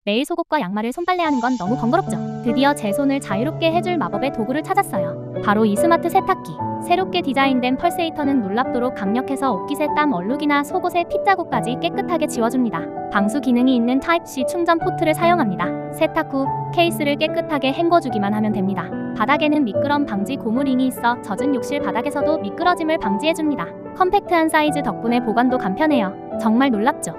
매일 속옷과 양말을 손빨래하는 건 너무 번거롭죠. 드디어 제 손을 자유롭게 해줄 마법의 도구를 찾았어요. 바로 이 스마트 세탁기. 새롭게 디자인된 펄세이터는 놀랍도록 강력해서 옷깃에 땀 얼룩이나 속옷의 핏자국까지 깨끗하게 지워줍니다. 방수 기능이 있는 타입C 충전 포트를 사용합니다. 세탁 후 케이스를 깨끗하게 헹궈주기만 하면 됩니다. 바닥에는 미끄럼 방지 고무링이 있어 젖은 욕실 바닥에서도 미끄러짐을 방지해줍니다. 컴팩트한 사이즈 덕분에 보관도 간편해요. 정말 놀랍죠?